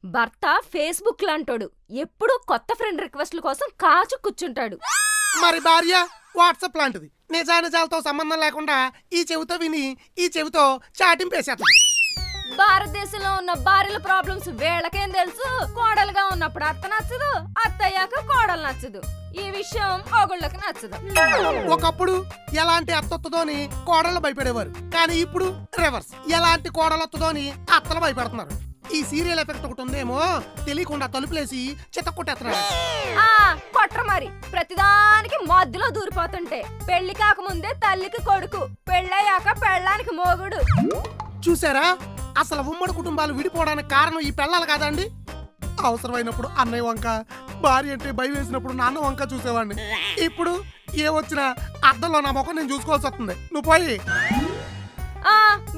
భర్త ఫేస్బుక్ లాంటోడు, ఎప్పుడూ కొత్త ఫ్రెండ్ రిక్వెస్ట్ల కోసం కాచు కూర్చుంటాడు. మరి భార్య వాట్సాప్ లాంటిది, నిజానిజాలతో సంబంధం లేకుండా ఈ చెవితో విని ఈ చెవితో చాటింపేసేస్తుంది. భారతదేశంలో ఉన్న భార్యల ప్రాబ్లమ్స్ వీళ్ళకేం తెలుసు? కోడలుగా ఉన్నప్పుడు అత్త నచ్చదు, అత్తయ్యాక కోడలు నచ్చదు. ఈ విషయం మొగుళ్ళకి నచ్చదు. ఒకప్పుడు ఎలాంటి అత్తొత్తదోని కోడళ్ళు భయపడేవారు, కానీ ఇప్పుడు రివర్స్, ఎలాంటి కోడలొత్తదోని అత్తలు భయపడుతున్నారు. ఈ సీరియల్ ఎఫెక్ట్ ఒకటి ఉందేమో, తెలియకుండా తలుపులేసి చిత్తకొట్టేస్తున్నారు. కొట్ర మరి ప్రతిదానికి మధ్యలో దూరిపోతుంటే, పెళ్లి కాకముందే తల్లికి కొడుకు, పెళ్ళయ్యాక పెళ్ళానికి మోగుడు. చూసారా, అసలు ఉమ్మడి కుటుంబాలు విడిపోవడానికి కారణం ఈ పెళ్ళాలి కాదండి. అవసరమైనప్పుడు అన్నయ్య వంక, భార్య అంటే భయం వేసినప్పుడు నాన్న వంక చూసేవాడిని. ఇప్పుడు ఏ వచ్చినా అద్దంలో నా ముఖం నేను చూసుకోవాల్సి వస్తుంది. నువ్వు పోయి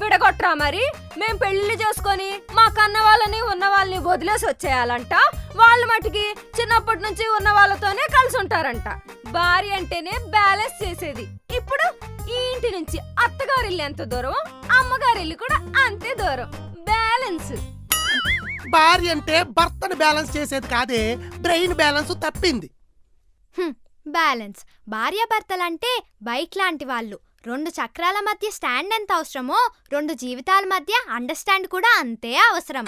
విడగొట్రా మరి. మేం పెళ్లిళ్ళు చేసుకొని మా కన్న వాళ్ళని ఉన్న వాళ్ళని వదిలేసి వచ్చేయాలంట. వాళ్ళ మటుకి చిన్నప్పటి నుంచి ఉన్న వాళ్ళతోనే కలిసి ఉంటారంట. భార్య అంటేనే బ్యాలెన్స్ చేసేది. ఇప్పుడు ఈ ఇంటి నుంచి అత్తగారిల్లు ఎంత దూరం, అమ్మగారిల్లు కూడా అంతే దూరం. బ్యాలెన్స్. భార్య అంటే భర్తను బ్యాలెన్స్ చేసేది కాదే, బ్రెయిన్ బ్యాలెన్స్ తప్పింది. బ్యాలెన్స్. భార్యాభర్తలంటే బైక్ లాంటి వాళ్ళు. 2 చక్రాల మధ్య స్టాండ్ ఎంత అవసరమో 2 జీవితాల మధ్య అండర్స్టాండ్ కూడా అంతే అవసరం.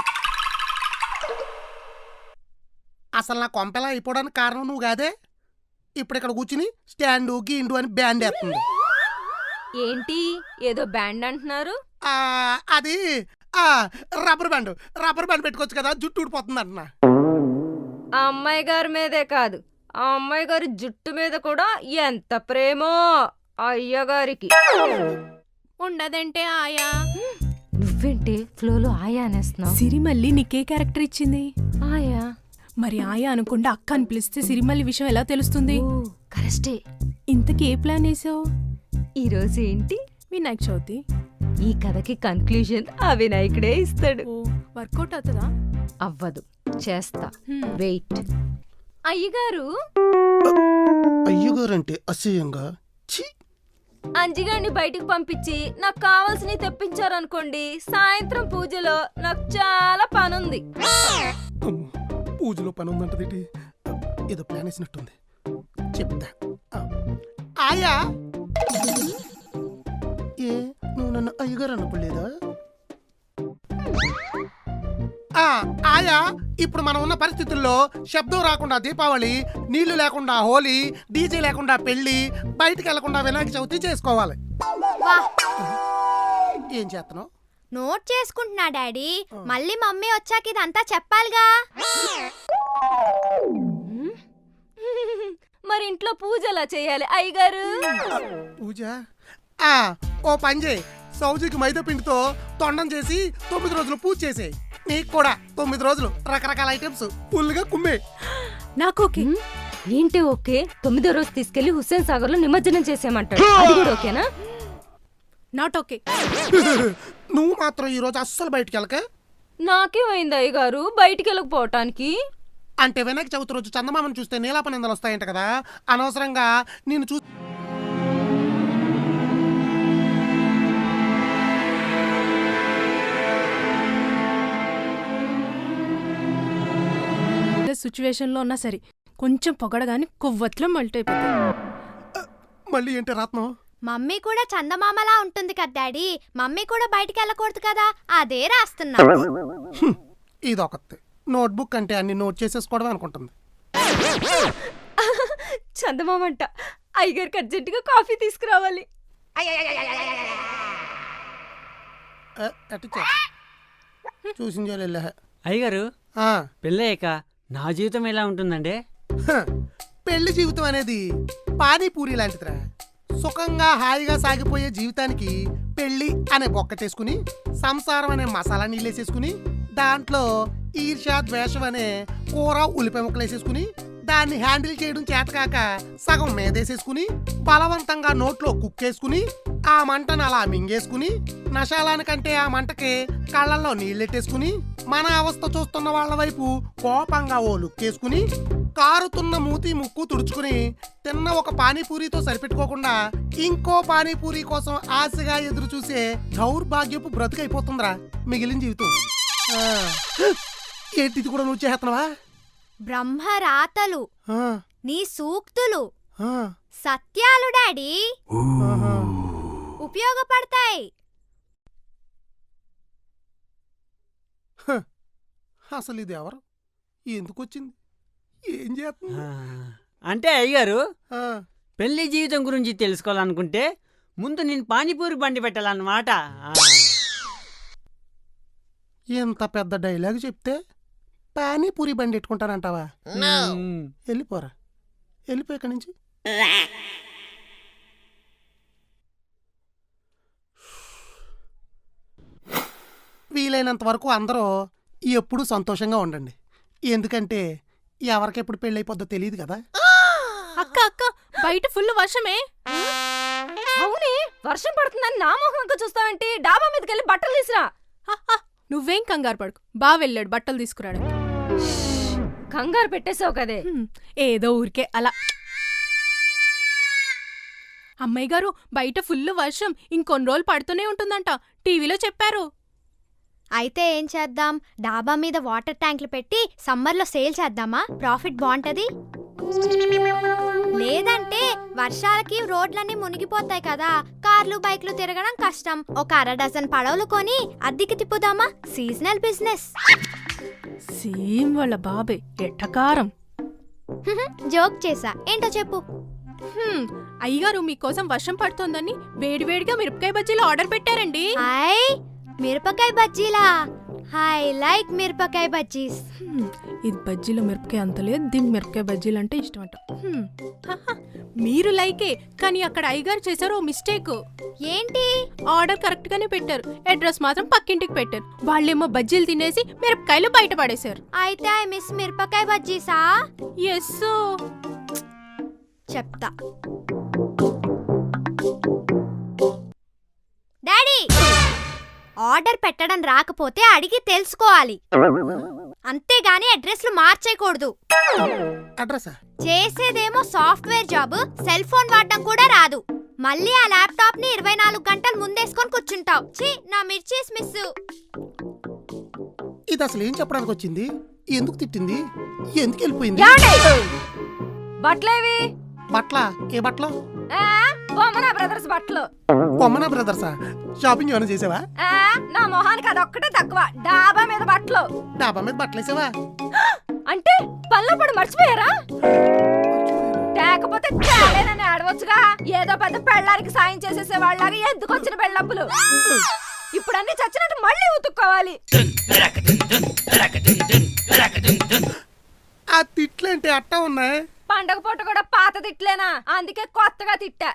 అసలు నా కొంపెలా అయిపోవడానికి కారణం నువ్వు కాదే. ఇప్పుడు ఇక్కడ కూర్చుని స్టాండు గీండు అని బ్యాండ్ వేస్తుంది. ఏంటి ఏదో బ్యాండ్ అంటున్నారు? అది రబ్బర్ బ్యాండ్ పెట్టుకోవచ్చు కదా, జుట్టు ఊడిపోతుంది అంటున్నా. ఆ అమ్మాయి గారి మీదే కాదు, ఆ అమ్మాయి గారి జుట్టు మీద కూడా ఎంత ప్రేమో అయ్యగారికి. ఉండదంటే ఆయా. నువ్వేంటి ఫ్లోలో ఆయా అనేస్తున్నావు? సిరిమల్లి నీకే క్యారెక్టర్ ఇచ్చింది? ఆయా. మరి ఆయా అనుకుండా అక్క అని పిలిస్తే సిరిమల్లి విషయం ఎలా తెలుస్తుంది? కరెస్టే. ఇంతకీ ఏ ప్లాన్ వేసావు? ఈరోజు ఏంటి? వినాయక చవితి. ఈ కథకి కన్క్లూజన్ ఆ వినాయకుడే ఇస్తాడు. వర్కౌట్ అవుతుందా? అవ్వదు, చేస్తా. వెయిట్. అయ్యగారు. అయ్యగారంటే అసహ్యంగా. అంజిగాడిని బయటికి పంపించి నాకు కావాల్సినవి తెప్పించారనుకోండి, సాయంత్రం పూజలో నాకు చాలా పనుంది. పూజలో పని ఉందంటది, ఏదో ప్లాన్ వేసినట్టుంది. చెప్తా. ఆయా, ఏ నువ్వు నన్ను అయ్యగారు అనుకోలేదా? ఆయా, ఇప్పుడు మనం ఉన్న పరిస్థితుల్లో శబ్దం రాకుండా దీపావళి, నీళ్లు లేకుండా హోలీ, డీజే లేకుండా పెళ్లి, బయటికి వెళ్లకుండా వినాయక చవితి చేసుకోవాలి. ఏం చేస్తున్నావు? నోట్ చేసుకుంటున్నా డాడీ. మళ్ళీ మమ్మీ వచ్చాక ఇదంతా చెప్పాలిగా. మరి ఇంట్లో పూజ ఎలా చేయాలి అయ్యగారు? పూజ ఓ పని చేయి, సౌజీకి మైదా పిండితో తొండం చేసి 9 రోజులు పూజ చేసేయి. నీకు కూడా 9 రోజులు రకరకాల ఐటమ్స్ ఫుల్గా కుమ్మే. నాకు ఓకే. ఏంటి ఓకే? 9వ రోజు తీసుకెళ్లి హుస్సేన్ సాగర్ లో నిమజ్జనం చేసేయమంటాడు. అది కూడా ఓకేనా? Not okay. నువ్వు మాత్రం ఈ రోజు అస్సలు బయటికి వెళ్ళక. నాకేమైంది అయ్యగారు బయటికి వెళ్ళకపోవటానికి? అంటే వినాయక చవితి రోజు చందమామను చూస్తే నీలాపనిందలు వస్తాయంట కదా, అనవసరంగా నేను చూ సిచ్యువేషన్ లో ఉన్నా సరే కొంచెం పొగడగాని కొవ్వొత్తులో మల్ట్ అయిపోతుంది. మళ్ళీ ఏంటి రత్నం? మమ్మీ కూడా చందమామలా ఉంటుంది కదా డాడీ. మమ్మీ కూడా బయటికి వెళ్ళకూడదు కదా, అదే రాస్తున్నా. ఇదొకటి నోట్బుక్ అంటే అన్ని నోట్ చేసేసుకోవడం అనుకుంటుంది. చందమామంట. అయ్యగారికి అర్జెంటుగా కాఫీ తీసుకురావాలి. చూసింజో అయ్యగారు, పెళ్ళయ్యాక నా జీవితం ఎలా ఉంటుందండి? పెళ్లి జీవితం అనేది పానీపూరి లాంటిదిరా. సుఖంగా హాయిగా సాగిపోయే జీవితానికి పెళ్లి అనే బొక్కటేసుకుని, సంసారం అనే మసాలా నీళ్ళేసేసుకుని, దాంట్లో ఈర్ష్య ద్వేషం అనే కూర ఉల్లిపాయ ముక్కలు వేసేసుకుని, దాన్ని హ్యాండిల్ చేయడం చేతకాక సగం మీదేసేసుకుని, బలవంతంగా నోట్లో కుక్కేసుకుని, ఆ మంటను అలా మింగేసుకుని, నశాలానికంటే ఆ మంటకి కళ్ళల్లో నీళ్ళెట్టేసుకుని, మన అవస్థ చూస్తున్న వాళ్ళ వైపు కోపంగా ఓ లుక్కేసుకుని, కారుతున్న మూతి ముక్కు తుడుచుకుని, తిన్న ఒక పానీపూరితో సరిపెట్టుకోకుండా ఇంకో పానీపూరి కోసం ఆశగా ఎదురు చూసే దౌర్భాగ్యపు బ్రతుకైపోతుందిరా మిగిలిన జీవితం. ఏంటి ఇది కూడా నువ్వు చేస్తున్నావా? బ్రహ్మరాతలు, ఆ, నీ సూక్తులు, ఆ, సత్యాలు డాడీ ఆహా. ఉపయోగపడతాయి. అసలు ఇది ఎవరు, ఎందుకు వచ్చింది, ఏం చేస్తుంది? అంటే అయ్యగారు ఆ, పెళ్లి జీవితం గురించి తెలుసుకోవాలనుకుంటే ముందు నేను పానీపూరి బండి పెట్టాలన్నమాట. ఎంత పెద్ద డైలాగ్ చెప్తే పానీపూరి బండి పెట్టుకుంటానంటావా? వెళ్ళిపోరా, వెళ్ళిపో ఇక్కడి నుంచి. వీలైనంత వరకు అందరూ ఎప్పుడూ సంతోషంగా ఉండండి, ఎందుకంటే ఎవరికెప్పుడు పెళ్ళి అయిపోద్దో తెలియదు కదా. అక్క అక్క బయట ఫుల్ వర్షమే. అవునే, వర్షం పడుతుందని నా మొహంగా చూస్తావేంటి? డాబా మీదకి వెళ్ళి బట్టలు తీసురా. నువ్వేం కంగారు పడుకు, బా వెళ్ళాడు బట్టలు తీసుకురాడు. కంగారు పెట్టేసావు కదే. ఏదో ఊరికే అలా. అమ్మాయి గారు బయట ఫుల్ వర్షం ఇంకొన్ని రోజులు పడుతూనే ఉంటుందంట, టీవీలో చెప్పారు. అయితే ఏం చేద్దాం, డాబా మీద వాటర్ ట్యాంకులు పెట్టి సమ్మర్లో సేల్ చేద్దామా? ప్రాఫిట్ బాగుంటది. లేదంటే వర్షాలకి రోడ్లన్నీ మునిగిపోతాయి కదా, కార్లు బైక్లు తిరగడం కష్టం. ఒక 1/2 డజన్ పడవలు కొని అద్దెకి తిప్పుదామా? Seasonal business. సేమ్ వాళ్ళ బాబే ఎట్టకారం. జోక్ చేసా, ఏంటో చెప్పు. అయ్యగారు మీకోసం వర్షం పడుతోందని వేడివేడిగా మిరపకాయ బజ్జీలు ఆర్డర్ పెట్టారండి. హాయ్, మిరపకాయ బజ్జీలా? ఐ లైక్ మిరపకాయ బజ్జీస్. ఇది బజ్జీలో మిరపకాయ అంత లేదు, దీనికి మిరపకాయ బజ్జీలు అంటే ఇష్టం అంట. మీరు లైకే, కానీ అక్కడ అయ్యగారు చేశారు ఓ మిస్టేక్. ఏంటి? ఆర్డర్ కరెక్ట్ గానే పెట్టారు, అడ్రస్ మాత్రం పక్కింటికి పెట్టారు. వాళ్ళేమో బజ్జీలు తినేసి మిరపకాయలు బయట పడేశారు. అయితే ఐ మిస్ మిరపకాయ బజ్జీసా? ఎస్. చెప్తా. డాడీ, ఆర్డర్ పెట్టడం రాకపోతే అడిగి తెలుసుకోవాలి, అంతేగాని అడ్రస్లు మార్చేయకూడదు. అడ్రసా? చేసేదేమో సాఫ్ట్వేర్ జాబ్, సెల్ ఫోన్ వాడడం కూడా రాదు. మళ్ళీ ఆ ల్యాప్టాప్ ని 24 గంటలు ముందేసుకొని కూర్చుంటావు. ఛీ, నా మిర్చీస్ మిస్. ఇది అసలు ఏం చెప్పడానికి వచ్చింది, ఎందుకు తిట్టింది, ఎందుకు వెళ్ళిపోయింది? బట్టలేవి? బట్ల? ఏ బట్టలు? బొమ్మనా బ్రదర్స్ బట్టలు. బొమ్మనా బ్రదర్సా? షాపింగ్ ఏమైనా చేసావా? నా మొహానికి అదొక్కటే తక్కువ. డాబా మీద బట్టలు. డాబా మీద బట్టలు వేసావా? అంటే పనిలో పడి మర్చిపోయారా? లేకపోతే చాలేనని ఆడవచ్చుగా. ఏదో పెద్ద పెళ్ళానికి సాయం చేసేసే వాళ్ళగా ఎందుకు వచ్చిన పెళ్ళప్పులు? ఇప్పుడు అన్ని చచ్చినట్టు మళ్ళీ ఉతుక్కోవాలి. ఆ తిట్లేంటి అట్టా ఉన్నాయి? పండగ పూట కూడా పాత తిట్లేనా, అందుకే కొత్తగా తిట్టా.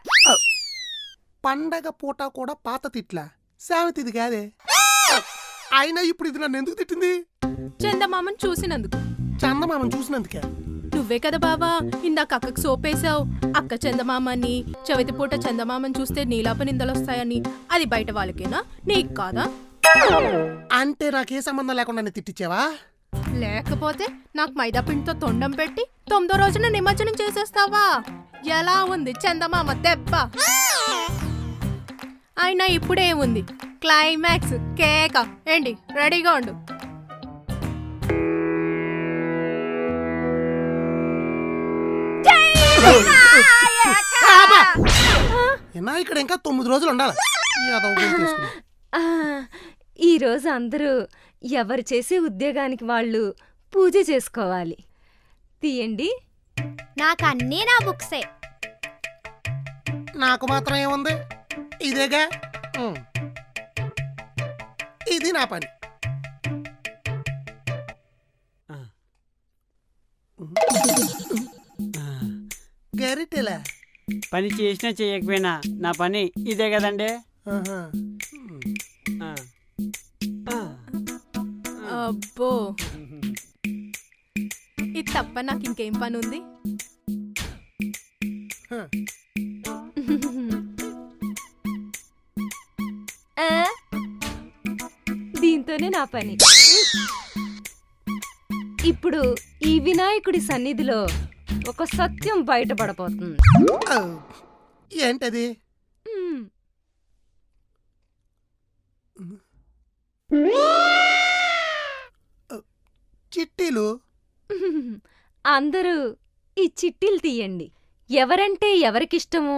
పండగ పూట కూడా పాత తిట్లా? సామెత ఇది కాదే. అయినా ఇప్పుడు ఇది నన్ను ఎందుకు తిట్టింది? చందమామని చూసినందుకు. చందమామని చూసినందుకే? నువ్వే కదా బావా ఇందాక అక్కకు సోపేశావు. అక్క చందమామని, చవితి పూట చందమామని చూస్తే నీలాప నిందలొస్తాయని. అది బయట వాళ్ళకేనా, నీకు కాదా? అంటే నాకే సంబంధం లేకుండా తిట్టించావా? లేకపోతే నాకు మైదా పిండితో తొండం పెట్టి 9వ రోజున నిమజ్జనం చేసేస్తావా? ఎలా ఉంది చందమామ దెబ్బ? అయినా ఇప్పుడే ఉంది క్లైమాక్స్, కేక. ఏంటి, రెడీగా ఉండు. ఏనా ఇక్కడ ఇంకా 9 రోజులు ఉండాలి. ఈ రోజు అందరూ ఎవరు చేసే ఉద్యోగానికి వాళ్ళు పూజ చేసుకోవాలి. తీయండి. నాకు అన్నీ నా బుక్సే. నాకు మాత్రం ఏముంది, ఇదేగా. ఇది నా పని. గరిటెలా? పని చేసినా చేయకపోయినా నా పని ఇదే కదండి. అబ్బో, ఇది తప్ప నాకు ఇంకేం పని ఉంది? దీంతోనే నా పని. ఇప్పుడు ఈ వినాయకుడి సన్నిధిలో ఒక సత్యం బయటపడబోతుంది. ఏంటది? చిట్టీలు అందరూ ఈ చిట్టీలు తీయండి. ఎవరంటే ఎవరికిష్టమో,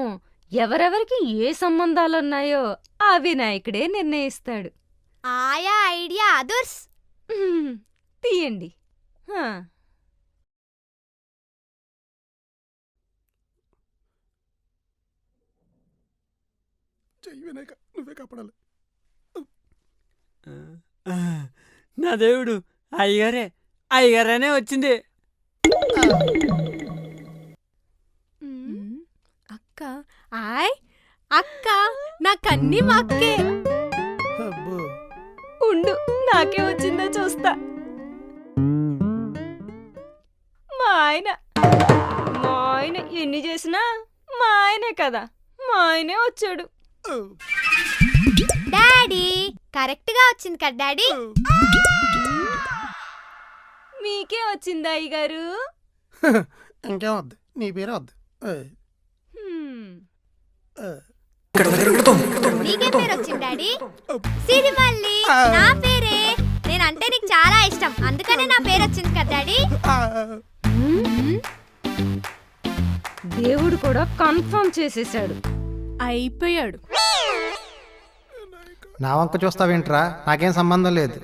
ఎవరెవరికి ఏ సంబంధాలున్నాయో ఆ వినాయకుడే నిర్ణయిస్తాడు. ఆయా ఐడియా అదుర్స్. తీయండి. హా. చెయ్యి వినాయక, నువ్వే కాపాడాలి. నా దేవుడు అయ్యగారనే వచ్చింది. అక్క అక్క నాకన్నీ మా అక్కే. అబ్బో. ఉండు, నాకే వచ్చిందో చూస్తా. మా ఆయన ఎన్ని చేసినా మా ఆయనే కదా, మా ఆయనే వచ్చాడు. డాడీ కరెక్ట్ గా వచ్చింది కదా డాడీ. మీకే వచ్చిందా అయ్యగారు? ఇంకేం వద్దు, నీ పేరే వద్దు. నీకే పేరు వచ్చింది డాడీ? సిరిమల్లి. నా పేరే. నేనంటే నీకు చాలా ఇష్టం, అందుకనే నా పేరు వచ్చింది కదా డాడీ. దేవుడు కూడా కన్ఫర్మ్ చేసేసాడు. అయిపోయాడు. నా వంక చూస్తావేంట్రా? నాకేం సంబంధం లేదు.